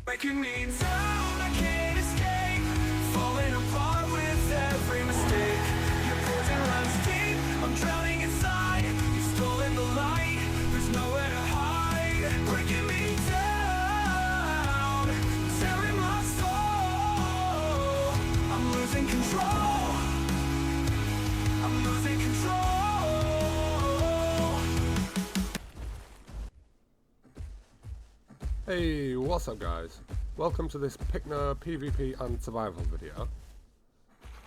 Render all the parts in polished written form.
Breaking me down, I can't escape. Falling apart with every mistake. Your poison runs deep, I'm drowning inside. You've stolen the light, there's nowhere to hide. Breaking me down, tearing my soul. I'm losing control, I'm losing control. Hey, what's up guys? Welcome to this Pycno PvP and survival video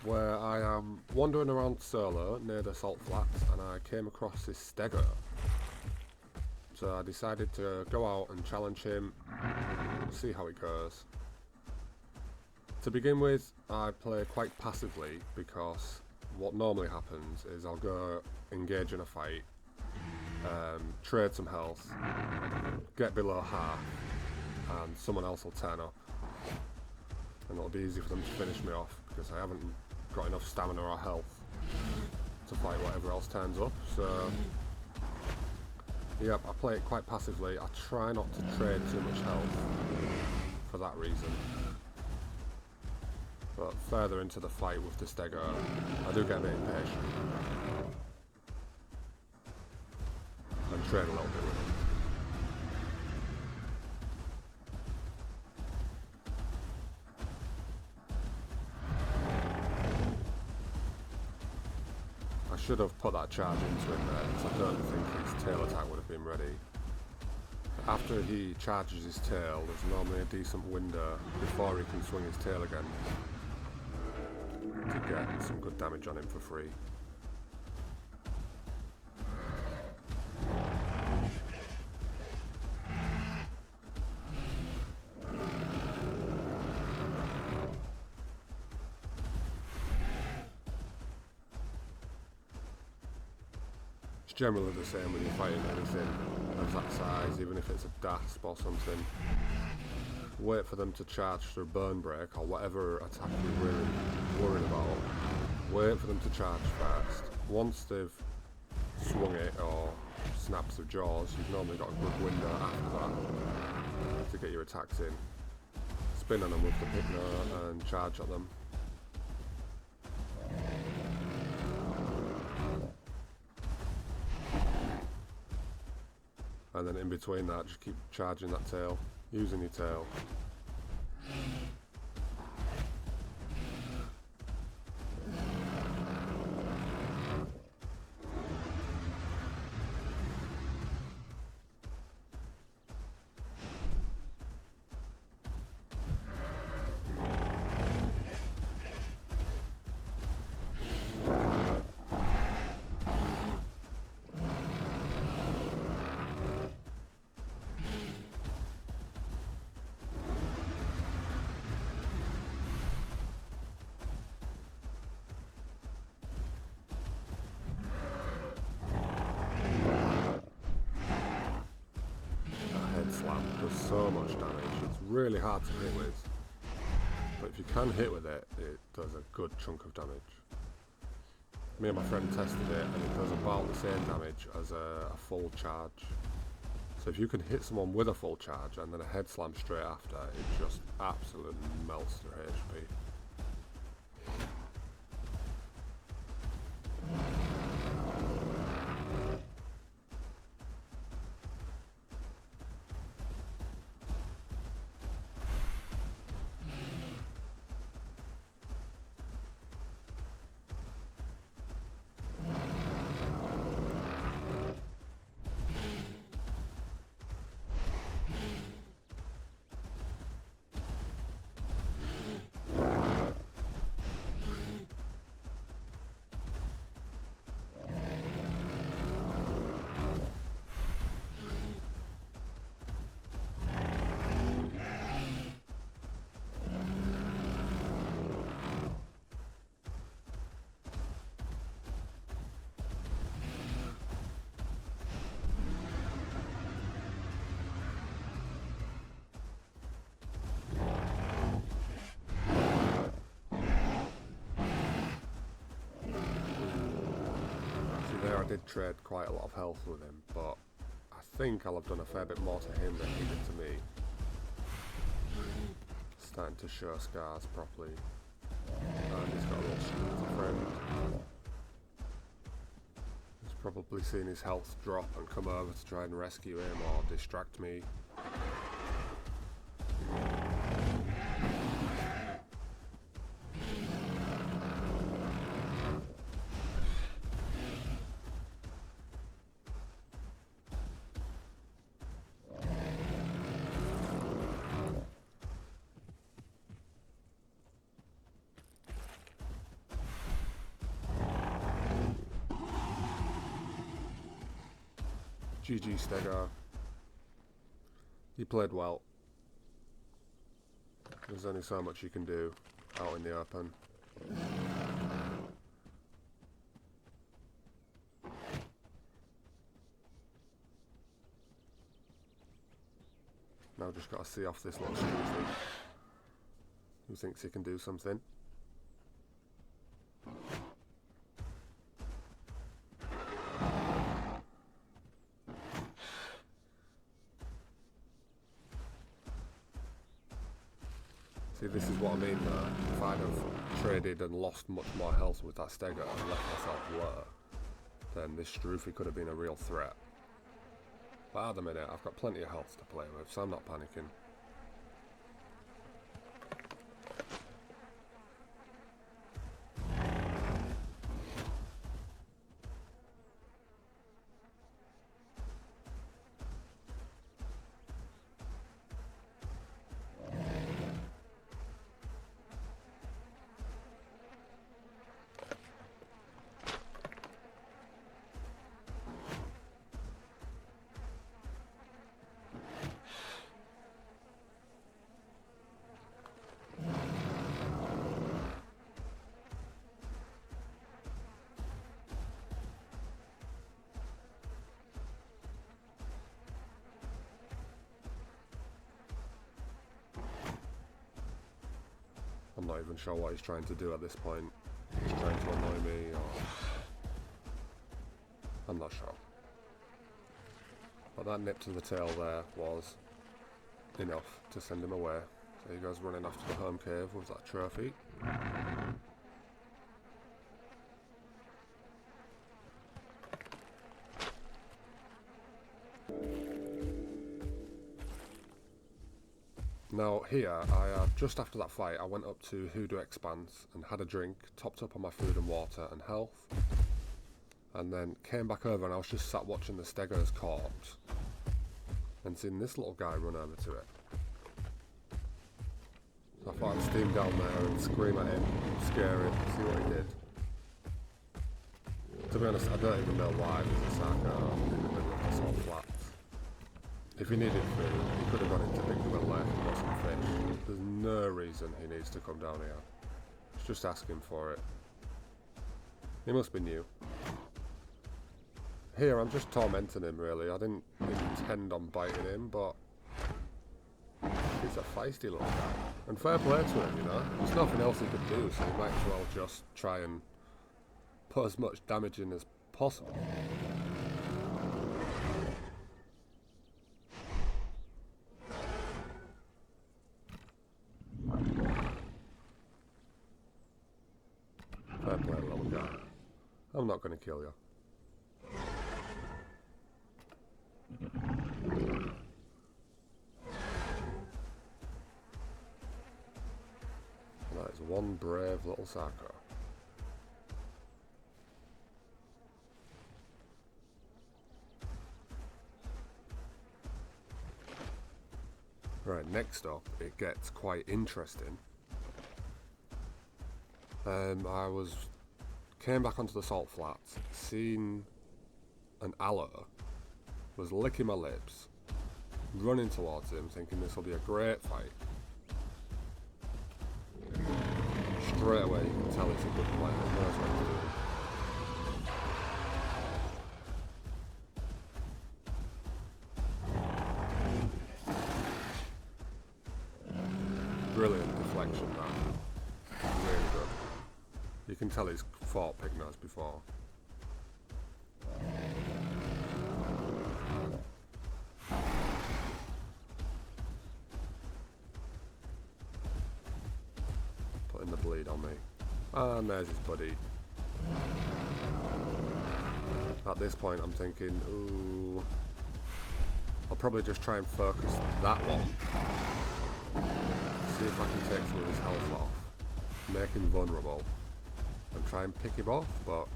where I am wandering around solo near the salt flats and I came across this stego. So I decided to go out and challenge him, see how it goes. To begin with, I play quite passively because what normally happens is I'll go engage in a fight, trade some health, get below half, and someone else will turn up and it'll be easy for them to finish me off because I haven't got enough stamina or health to fight whatever else turns up. So yep, I play it quite passively. I try not to trade too much health for that reason, but further into the fight with the stego I do get a bit impatient and trade a little bit with him. I should have put that charge into him there because I don't think his tail attack would have been ready. After he charges his tail, there's normally a decent window before he can swing his tail again to get some good damage on him for free. Generally the same when you're fighting anything of that size, even if it's a dasp or something. Wait for them to charge through burn break or whatever attack you're really worried about. Wait for them to charge first. Once they've swung it or snapped through jaws, you've normally got a good window after that to get your attacks in. Spin on them with the Pycno and charge at them. And then in between that, just keep charging that tail, using your tail. Does so much damage. It's really hard to hit with, but if you can hit with it, it does a good chunk of damage. Me and my friend tested it and it does about the same damage as a full charge. So if you can hit someone with a full charge and then a head slam straight after, it just absolutely melts their HP. There I did trade quite a lot of health with him, but I think I'll have done a fair bit more to him than he did to me. starting to show scars properly. And he's got a little shooter friend. He's probably seen his health drop and come over to try and rescue him or distract me. GG Stego. You played well. There's only so much you can do out in the open. Now just got to see off this little Snoopy who thinks he can do something. See, this is what I mean though. If I'd have traded and lost much more health with that Stego and left myself low, then this Stroofy could have been a real threat. But at the minute, I've got plenty of health to play with, so I'm not panicking. I'm not even sure what he's trying to do at this point. He's trying to annoy me, or... I'm not sure. But that nip to the tail there was enough to send him away. So he goes running off to the home cave with that trophy. Now here, just after that fight, I went up to Hoodoo Expanse and had a drink, topped up on my food and water and health, and then came back over and I was just sat watching the Stego's corpse and seen this little guy run over to it. So I thought I'd steam down there and scream at him, scare him, see what he did. To be honest, I don't even know why there's a Saka in the middle of the salt flats. If he needed food, he could have gone into Big River Lake and got some fish. There's no reason he needs to come down here. Let's just ask him for it. He must be new. Here, I'm just tormenting him, really. I didn't intend on biting him, but he's a feisty little guy. And fair play to him, you know. There's nothing else he could do, so he might as well just try and put as much damage in as possible. Fair play, little guy. I'm not going to kill you. That is one brave little Saka. Right, next up, it gets quite interesting. Came back onto the salt flats, seen an aloe, was licking my lips, running towards him, thinking this will be a great fight. Straight away, you can tell he's a good player. He knows what he's doing. Brilliant deflection, that. Really good. You can tell he's fought Pycnos before. bleed on me. And there's his buddy. At this point I'm thinking, ooh, I'll probably just try and focus that one. See if I can take some of his health off, make him vulnerable, and try and pick him off, but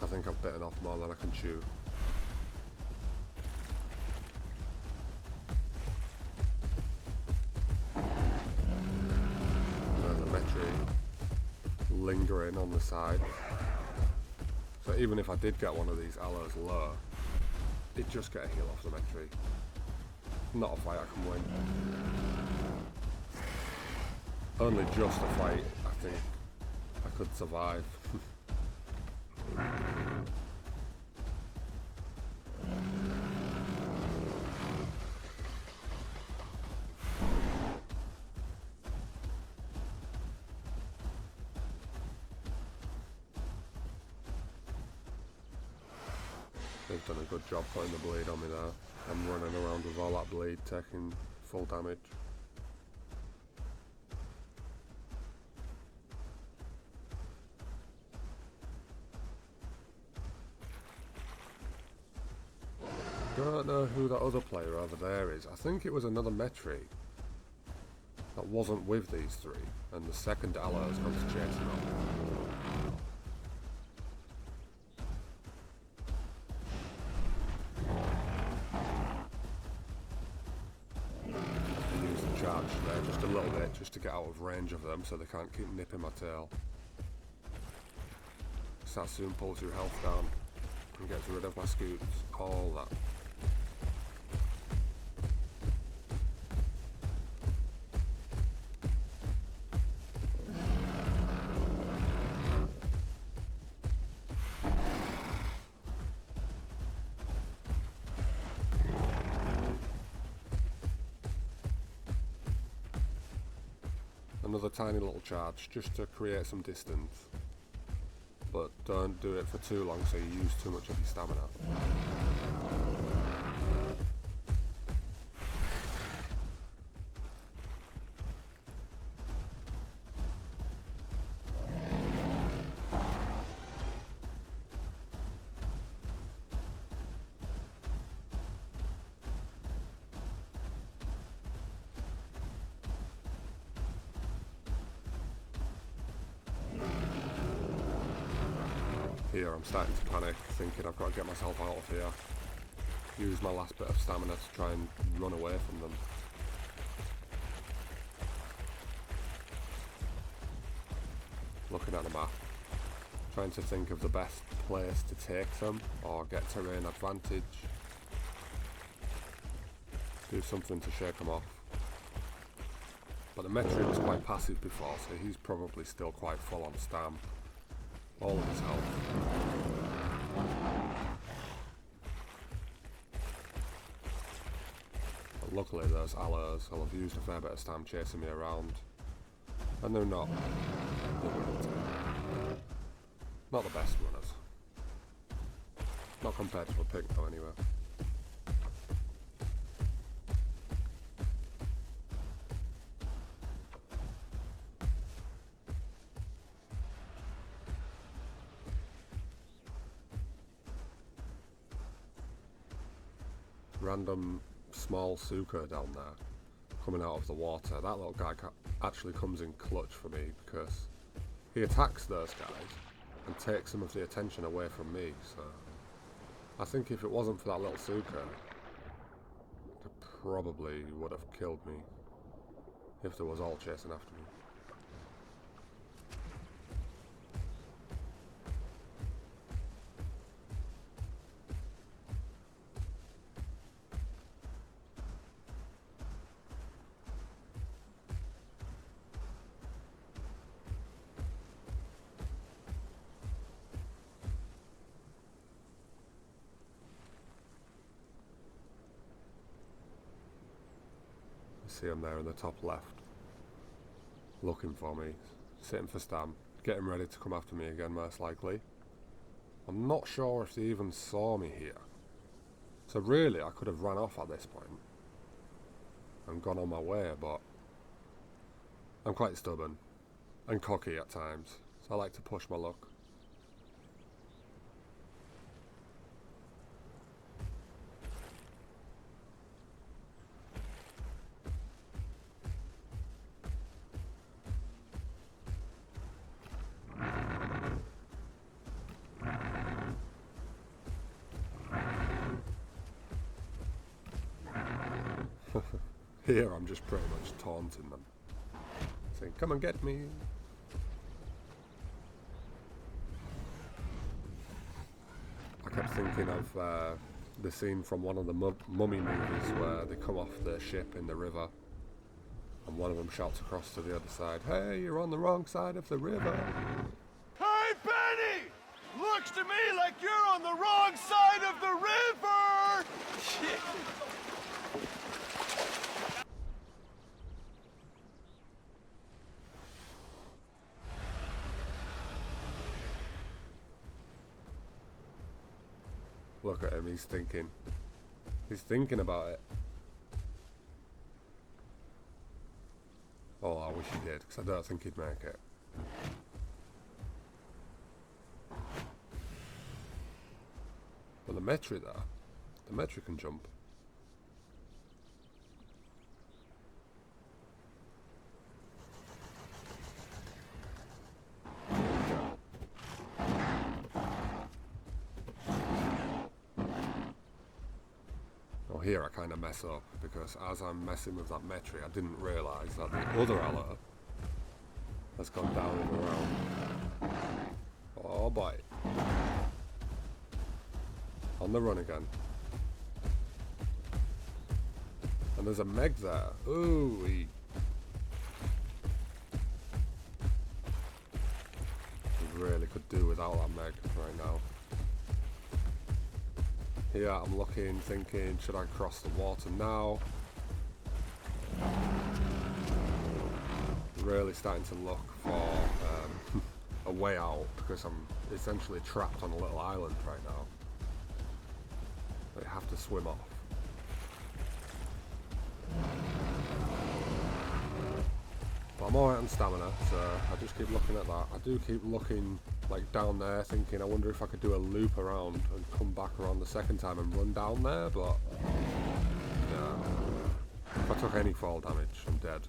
I think I've bitten off more than I can chew. There's a Metri lingering on the side. So even if I did get one of these allos low, it'd just get a heal off the Metri. Not a fight I can win. Only just a fight I think I could survive. They've done a good job putting the bleed on me there. I'm running around with all that bleed, taking full damage. Don't know who that other player over there is. I think it was another Metri that wasn't with these three, and the second ally has gone to chase him off. Charge there just a little bit, just to get out of range of them so they can't keep nipping my tail. That soon pulls your health down and gets rid of my scoots, all that. Another tiny little charge just to create some distance, but don't do it for too long so you use too much of your stamina. Here I'm starting to panic, thinking I've got to get myself out of here. Use my last bit of stamina to try and run away from them. Looking at the map, trying to think of the best place to take them or get terrain advantage. Do something to shake them off. But the Metri was quite passive before, so he's probably still quite full on stam. All of his health. But luckily those allos will have used a fair bit of stam chasing me around. And they're not the winning team. Not the best runners. Not compared to a Pycno anyway. Random small sucker down there coming out of the water. That little guy actually comes in clutch for me because he attacks those guys and takes some of the attention away from me. So I think if it wasn't for that little sucker, it probably would have killed me if there was all chasing after me. See him there in the top left, looking for me, sitting for stam, getting ready to come after me again most likely. I'm not sure if they even saw me here, so really I could have run off at this point and gone on my way, but I'm quite stubborn and cocky at times, so I like to push my luck. Here I'm just pretty much taunting them, saying, come and get me. I kept thinking of the scene from one of the mummy movies where they come off the ship in the river and one of them shouts across to the other side, hey, you're on the wrong side of the river. Hey, Benny! Looks to me like you're on the wrong side of the river! Shit. Look at him, he's thinking. He's thinking about it. Oh, I wish he did, because I don't think he'd make it. But the Metri there, the Metri can jump. Well, here I kind of mess up, because as I'm messing with that Metri, I didn't realise that the other alert has gone down and around. Oh boy. On the run again. And there's a Meg there. Ooh. We really could do without that Meg right now. Here I'm looking, thinking, should I cross the water now? Really starting to look for a way out, because I'm essentially trapped on a little island right now. I have to swim off. But I'm alright on stamina, so I just keep looking at that. I do keep looking like down there, thinking I wonder if I could do a loop around and come back around the second time and run down there, but yeah. If I took any fall damage, I'm dead.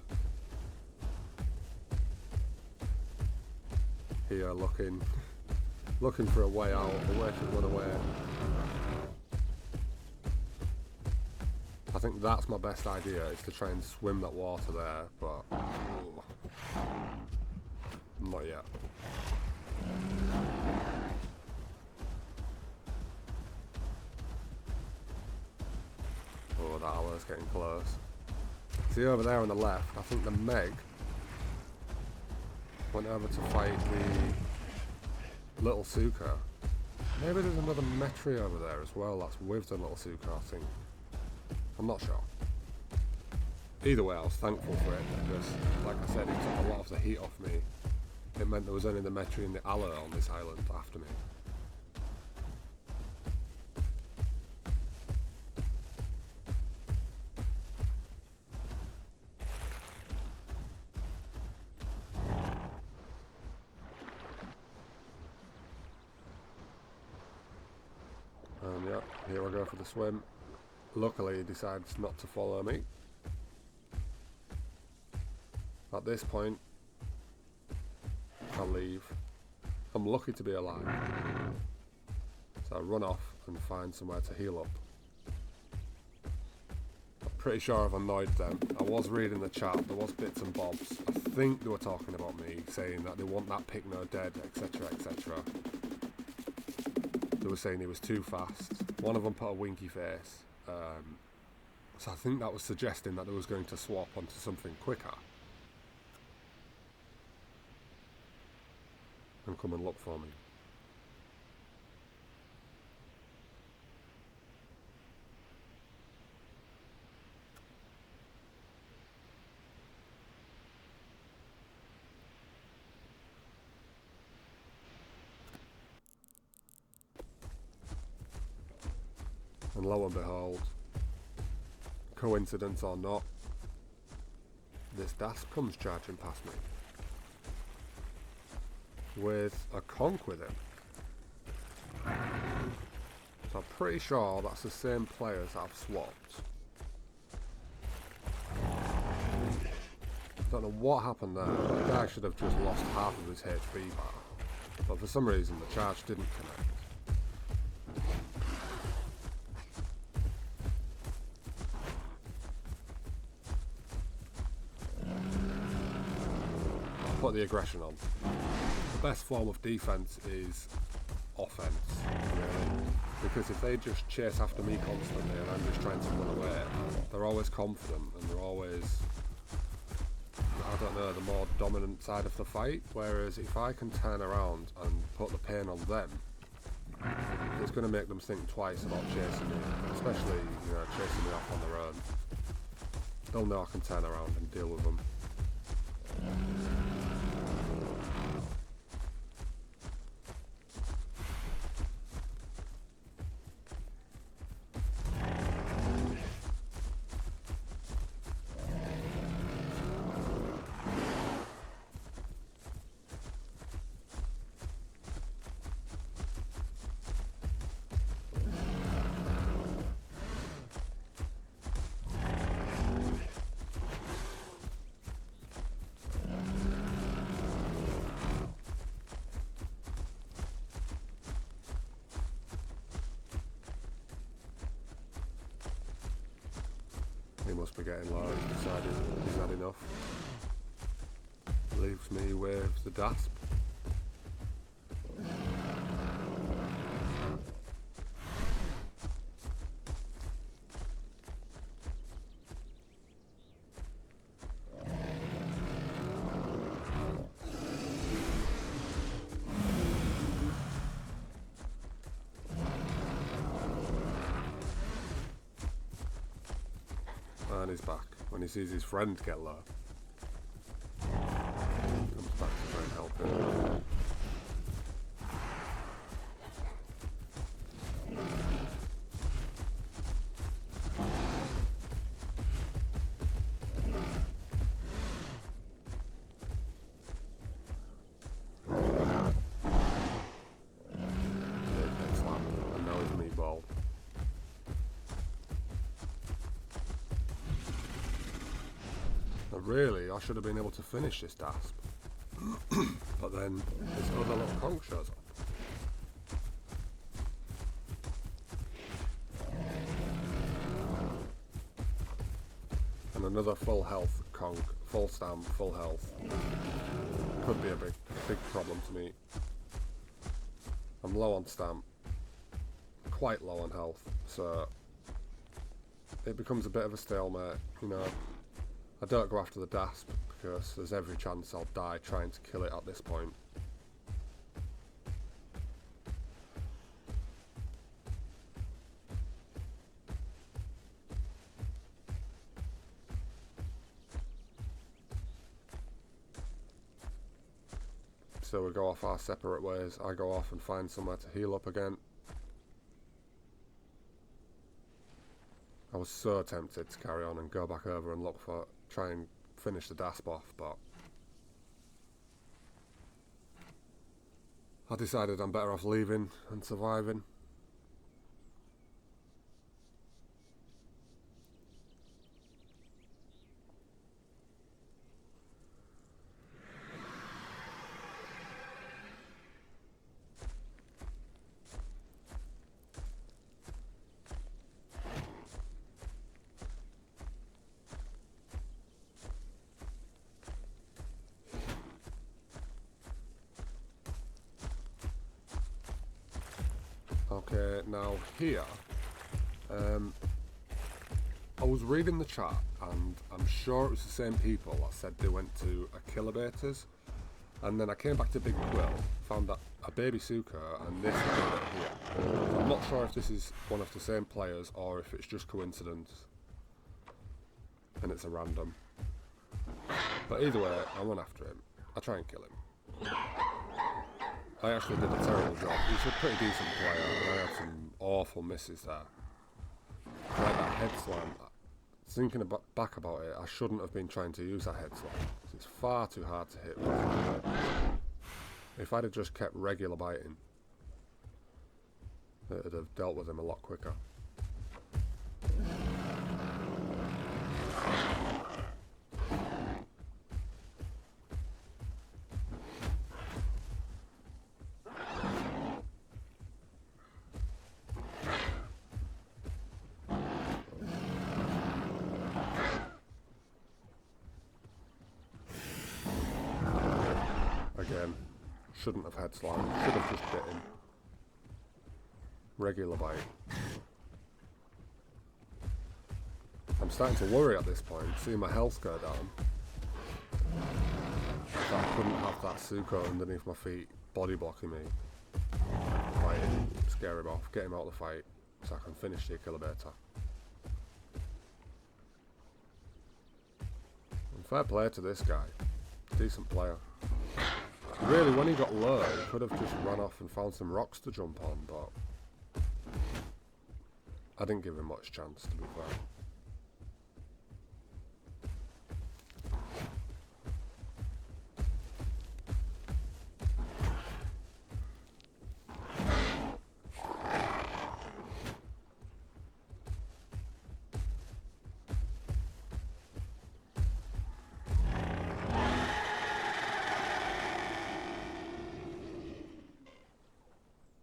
Here looking for a way out, a way to run away. I think that's my best idea, is to try and swim that water there, but not yet. Oh, that hour's getting close. See over there on the left, I think the Meg went over to fight the little Suka. Maybe there's another Metri over there as well that's with the little Suka, I think. I'm not sure. Either way, I was thankful for it, because, like I said, it took a lot of the heat off me. It meant there was only the Metri and the Alla on this island after me. Yeah, here I go for the swim. Luckily, he decides not to follow me. At this point, I leave. I'm lucky to be alive. So I run off and find somewhere to heal up. I'm pretty sure I've annoyed them. I was reading the chat, there was bits and bobs. I think they were talking about me, saying that they want that Pycno dead, etc, etc. They were saying he was too fast. One of them put a winky face. So I think that was suggesting that they was going to swap onto something quicker and come and look for me. And lo and behold, coincidence or not, this Dasp comes charging past me with a conch with him. So I'm pretty sure that's the same players that I've swapped. Don't know what happened there. The guy should have just lost half of his HP bar, but for some reason the charge didn't connect. I'll put the aggression on. The best form of defense is offense, really, because if they just chase after me constantly and I'm just trying to run away, they're always confident and they're always, I don't know, the more dominant side of the fight. Whereas if I can turn around and put the pain on them, it's going to make them think twice about chasing me, especially, you know, chasing me off on their own. They'll know I can turn around and deal with them. He must be getting low. He's decided he's had enough. Leaves me with the Dasp. And he's back when he sees his friend get low. Comes back to try and help him. And now he's meatball. Really, I should have been able to finish this Dasp. But then this other little conch shows up. And another full health conch, full stamp, full health. Could be a big problem to me. I'm low on stamp, quite low on health, so it becomes a bit of a stalemate, you know. I don't go after the Dasp because there's every chance I'll die trying to kill it at this point. So we go off our separate ways. I go off and find somewhere to heal up again. I was so tempted to carry on and go back over and look for, try and finish the Dasp off, but I decided I'm better off leaving and surviving. Okay, now here, I was reading the chat and I'm sure it was the same people that said they went to a kilobaters, and then I came back to Big Quill, found that a baby Suka and this one here. So I'm not sure if this is one of the same players or if it's just coincidence and it's a random. But either way, I went after him. I try and kill him. I actually did a terrible job. He's a pretty decent player, and I had some awful misses there. Like that head slam thinking back about it, I shouldn't have been trying to use that head slap. It's far too hard to hit. If I'd have just kept regular biting, it would have dealt with him a lot quicker. Again, shouldn't have head slam, should have just bit him. Regular bite. I'm starting to worry at this point, seeing my health go down. If I couldn't have that Suko underneath my feet, body blocking me. Fight him, scare him off, get him out of the fight, so I can finish the killer beta. And fair play to this guy, decent player. Really, when he got low, he could have just run off and found some rocks to jump on, but I didn't give him much chance, to be fair.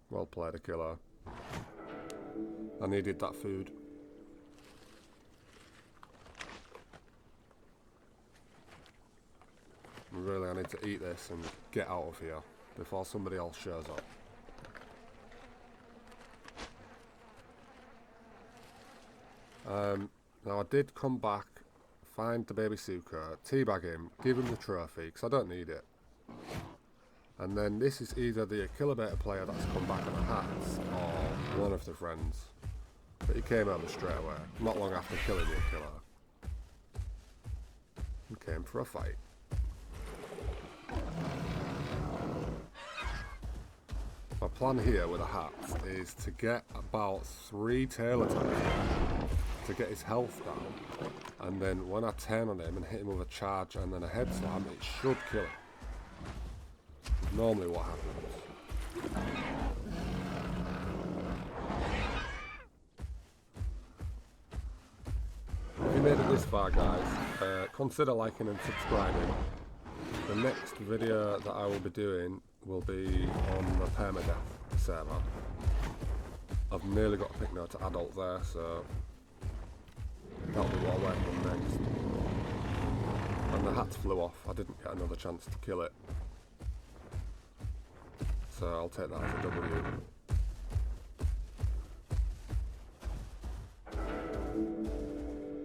Well played, a killer. I needed that food. Really, I need to eat this and get out of here before somebody else shows up. Now I did come back, find the baby Suka, teabag him, give him the trophy, because I don't need it. And then this is either the killer beta player that's come back on the hats, or one of the friends. But he came over straight away, not long after killing the killer. And came for a fight. My plan here with the hats is to get about 3 tail attacks to get his health down. And then when I turn on him and hit him with a charge and then a head slam, it should kill him. Normally what happens. If you made it this far, guys, consider liking and subscribing. The next video that I will be doing will be on the Permadeath server. I've nearly got a Pycno to adult there, so that'll be what I work on next. And the hats flew off, I didn't get another chance to kill it. So I'll take that as a W.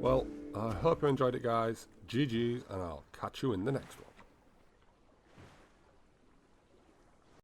Well, I hope you enjoyed it, guys. GG's, and I'll catch you in the next one.